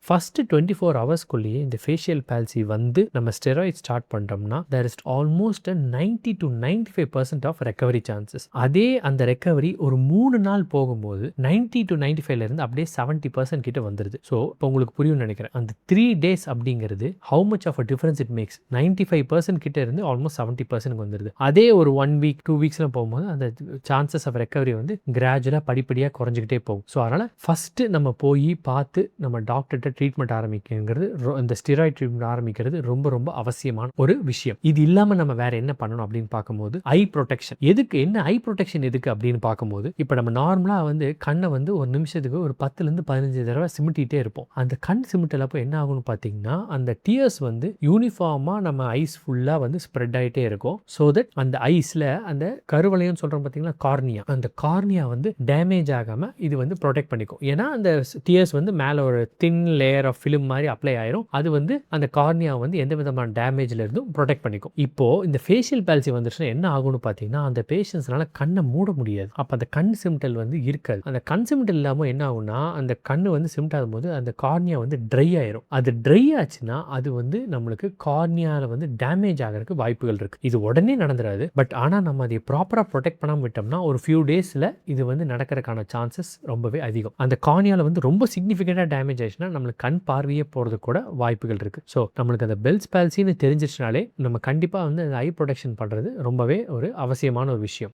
First 24 ஹவர்ஸ்க்குள்ளேயே இந்த facial palsy வந்து நம்ம ஸ்டெராய்ட் ஸ்டார்ட் பண்ணிட்டோம்னா there is almost 90 to 95% of recovery chances. அதே அந்த ரெக்கவரி ஒரு 3 நாள் போகும்போது 90 to 95 இருந்து அப்படியே 70% கிட்ட வந்துருது. ஸோ இப்போ உங்களுக்கு புரியும்னு நினைக்கிறேன். அந்த 3 days அப்படிங்கிறது how much of a difference it makes. 95% கிட்ட இருந்து ஆல்மோஸ்ட் 70% வந்துருது. அதே ஒரு 1 வீக் 2 வீக்ஸ்லாம் போகும்போது அந்த சான்சஸ் ஆஃப் ரெக்கவரி வந்து கிராஜுவலாக படிப்படியாக குறைஞ்சிக்கிட்டே போகும். ஸோ அதனால் ஃபஸ்ட்டு நம்ம போய் பார்த்து நம்ம டாக்டர்கிட்ட ட்ரீட்மெண்ட் ஆரம்பிக்கிறது, இந்த ஸ்டெராய்ட் ட்ரீட்மெண்ட் ஆரம்பிக்கிறது ரொம்ப ரொம்ப அவசியமான ஒரு விஷயம். இது இல்லாமல் நம்ம வேற என்ன பண்ணணும் அப்படின்னு பார்க்கும்போது ஐ ப்ரொடெக்ஷன். எதுக்கு என்ன ஐ ப்ரொடெக்ஷன் எதுக்கு அப்படின்னு பார்க்கும்போது இப்போ நம்ம நார்மலாக வந்து கண்ணை வந்து ஒரு நிமிஷத்துக்கு ஒரு 10லேருந்து 15 தடவை சிமிட்டிகிட்டே இருப்போம். அந்த கண் சிமிட்டலப்போ என்ன ஆகும்னு பார்த்தீங்கன்னா அந்த டியர்ஸ் வந்து யூனிஃபார்மாக நம்ம ஐஸ் ஃபுல்லாக வந்து ஸ்ப்ரெட் ஆகிட்டே இருக்கும். ஸோ தட் அந்த ஐஸில் அந்த கருவளையம் சொல்கிறோம் பார்த்தீங்கன்னா கார்னியா, அந்த கார்னியா வந்து டேமேஜ் ஆகாமல் இது வந்து ப்ரொடெக்ட் பண்ணிக்கும். ஏன்னா அந்த டியர்ஸ் வந்து மேலே ஒரு தின் லேயர் ஆஃப் ஃபிலிம் மாதிரி அப்ளை ஆயிரும். அது வந்து அந்த கார்னியா வந்து எந்த விதமான டேமேஜ்ல இருந்தும் ப்ரொடெக்ட் பண்ணிக்கும். இப்போ இந்த ஃபேஷியல் பால்சி வந்துச்சுன்னா என்ன ஆகும்னு பார்த்தீங்கன்னா அந்த பேஷண்ட்ஸ்னால கண்ணை மூட முடியாது. அப்போ அந்த கண் சிமிட்டல் வந்து இருக்காது. அந்த கண் சிமிட்டல் இல்லாமல் என்ன ஆகும்னா அந்த கண்ணு வந்து சிமிட்டாகும் போது அந்த கார்னியா வந்து ட்ரை ஆயிரும். அது ட்ரை ஆச்சுன்னா அது வந்து நம்மளுக்கு கார்னியாவில் வந்து டேமேஜ் ஆகிறதுக்கு வாய்ப்புகள் இருக்கு. இது உடனே நடந்துடாது. பட் ஆனால் நம்ம அதை ப்ராப்பராக ப்ரொடெக்ட் பண்ணாமல் விட்டோம்னா ஒரு ஃபியூ டேஸில் இது வந்து நடக்கிறதுக்கான சான்சஸ் ரொம்பவே அதிகம். அந்த கார்னியாவில் வந்து ரொம்ப சிக்னிஃபிகண்டாக டேமேஜ் ஆயிடுச்சுன்னா நம்மளுக்கு கண் பார்வையே போகிறது கூட வாய்ப்புகள் இருக்குது. ஸோ நம்மளுக்கு அந்த பெல்ஸ் பால்சின்னு தெரிஞ்சிச்சுனாலே நம்ம கண்டிப்பாக வந்து அந்த ஐ ப்ரொடெக்ஷன் பண்ணுறது ரொம்பவே ஒரு அவசியமான ஒரு விஷயம்.